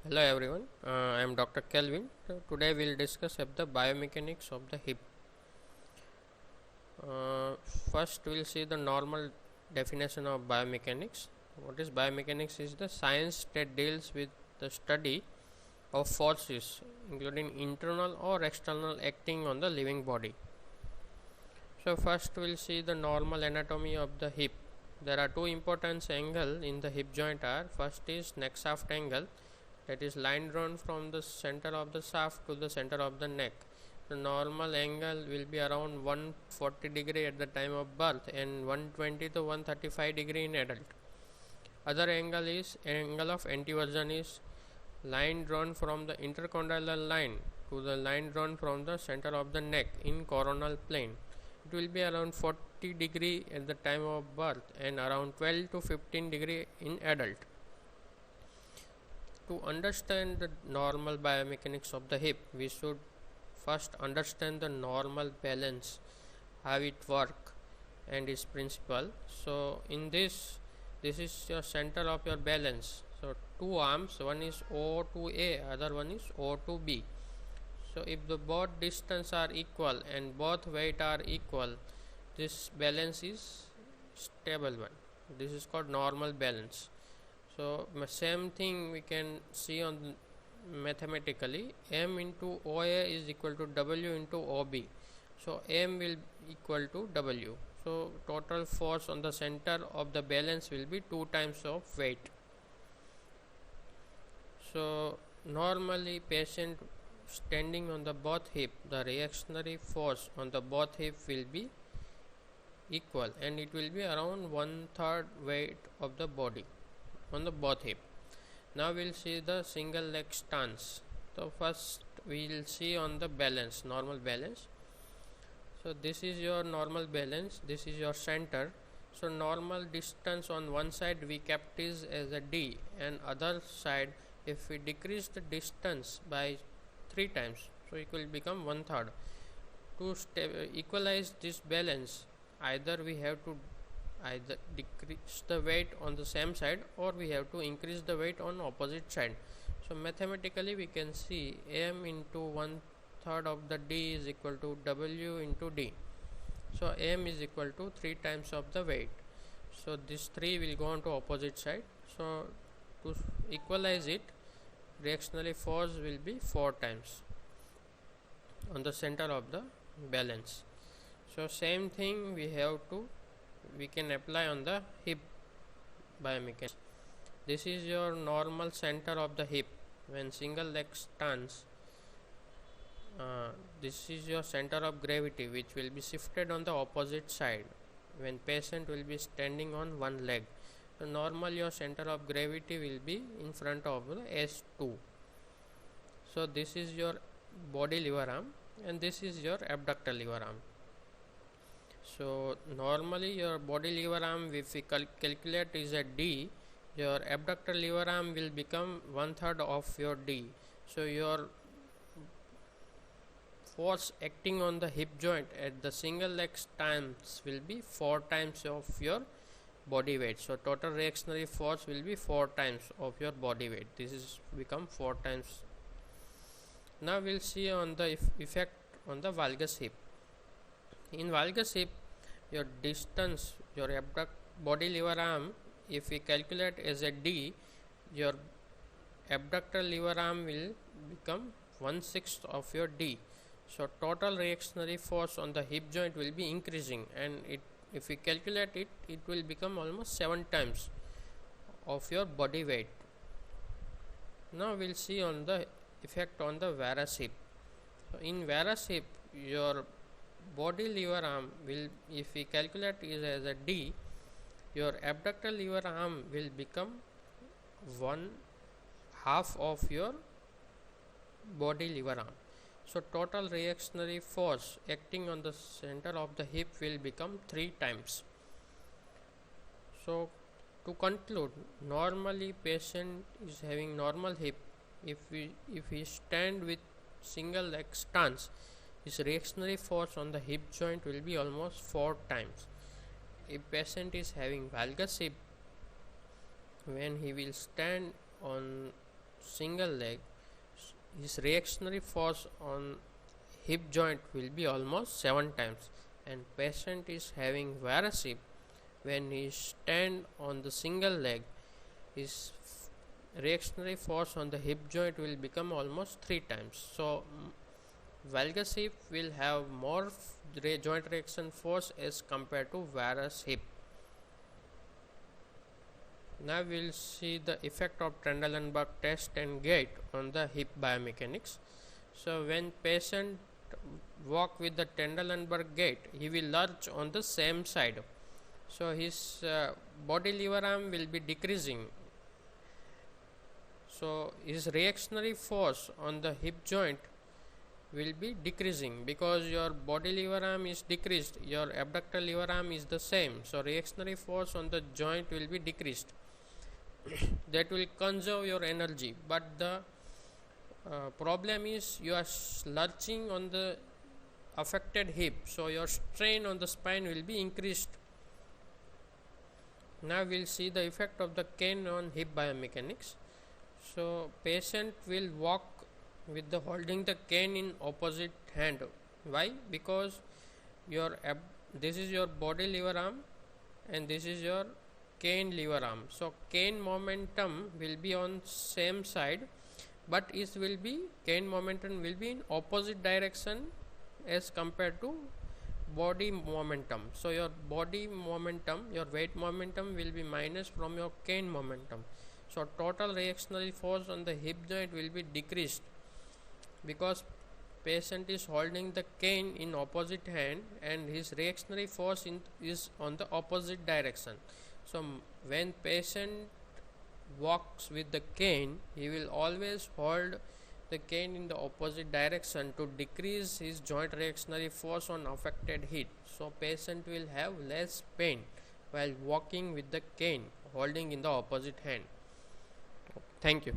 Hello everyone, I am Dr. Kelvin. Today we will discuss the biomechanics of the hip. Uh, First we will see the normal definition of biomechanics. What is biomechanics? Is the science that deals with the study of forces, including internal or external, acting on the living body. So first we will see the normal anatomy of the hip. There are two important angles in the hip joint. First is neck shaft angle, that is line drawn from the center of the shaft to the center of the neck. The normal angle will be around 140 degree at the time of birth and 120 to 135 degree in adult. Other angle is angle of anteversion, is line drawn from the intercondylar line to the line drawn from the center of the neck in coronal plane. It will be around 40 degree at the time of birth and around 12 to 15 degree in adult. To understand the normal biomechanics of the hip, we should first understand the normal balance, how it work and its principle. So in this is your center of your balance. So two arms, one is O to A, other one is O to B. So if the both distance are equal and both weight are equal, this balance is stable one. This is called normal balance. So same thing we can see on mathematically. M into OA is equal to W into OB. So M will equal to W. So total force on the center of the balance will be 2 times of weight. So normally patient standing on the both hip, the reactionary force on the both hip will be equal and it will be around 1/3 weight of the body on the both hip. Now we'll see the single leg stance. So first we'll see on the balance, normal balance. So this is your normal balance, this is your center. So normal distance on one side we kept is as a D, and other side if we decrease the distance by 3 times, so it will become 1/3. To equalize this balance, either we have to either decrease the weight on the same side or we have to increase the weight on opposite side. So mathematically we can see M into 1/3 of the D is equal to W into D. So M is equal to 3 times of the weight. So this 3 will go on to opposite side. So to equalize it, reactionary force will be 4 times on the center of the balance. So same thing we can apply on the hip biomechanics. This is your normal center of the hip. When single leg stands, this is your center of gravity, which will be shifted on the opposite side when patient will be standing on one leg. So normal your center of gravity will be in front of the S2. So this is your body lever arm and this is your abductor lever arm. So normally your body lever arm, if we calculate is a D, your abductor lever arm will become 1/3 of your D. So your force acting on the hip joint at the single leg stance will be 4 times of your body weight. So total reactionary force will be 4 times of your body weight. This is become 4 times. Now we'll see on the effect on the valgus hip. In valgus hip, your distance, your body lever arm, if we calculate as a D, your abductor lever arm will become 1/6 of your D. So total reactionary force on the hip joint will be increasing, and if we calculate it, it will become almost 7 times of your body weight. Now we'll see on the effect on the varus hip. So in varus hip, your body lever arm will, if we calculate is as a D, your abductor lever arm will become 1/2 of your body lever arm. So total reactionary force acting on the center of the hip will become 3 times. So to conclude, normally patient is having normal hip. If we stand with single leg stance, his reactionary force on the hip joint will be almost 4 times. If patient is having valgus hip, when he will stand on single leg, his reactionary force on hip joint will be almost 7 times, and patient is having varus hip. When he stand on the single leg, his reactionary force on the hip joint will become almost 3 times. So valgus hip will have more joint reaction force as compared to varus hip. Now we will see the effect of Trendelenburg test and gait on the hip biomechanics. So when patient walk with the Trendelenburg gait, he will lurch on the same side. So his body lever arm will be decreasing. So his reactionary force on the hip joint will be decreasing, because your body lever arm is decreased, your abductor lever arm is the same. So reactionary force on the joint will be decreased. That will conserve your energy, but the problem is you are lurching on the affected hip, so your strain on the spine will be increased. Now we will see the effect of the cane on hip biomechanics. So patient will walk with the holding the cane in opposite hand. Why? Because your this is your body lever arm and this is your cane lever arm. So cane momentum will be on same side, but it will be cane momentum will be in opposite direction as compared to body momentum. So your body momentum, your weight momentum will be minus from your cane momentum. So total reactionary force on the hip joint will be decreased, because patient is holding the cane in opposite hand and his reactionary force is on the opposite direction. So when patient walks with the cane, he will always hold the cane in the opposite direction to decrease his joint reactionary force on affected hip. So patient will have less pain while walking with the cane holding in the opposite hand. Thank you.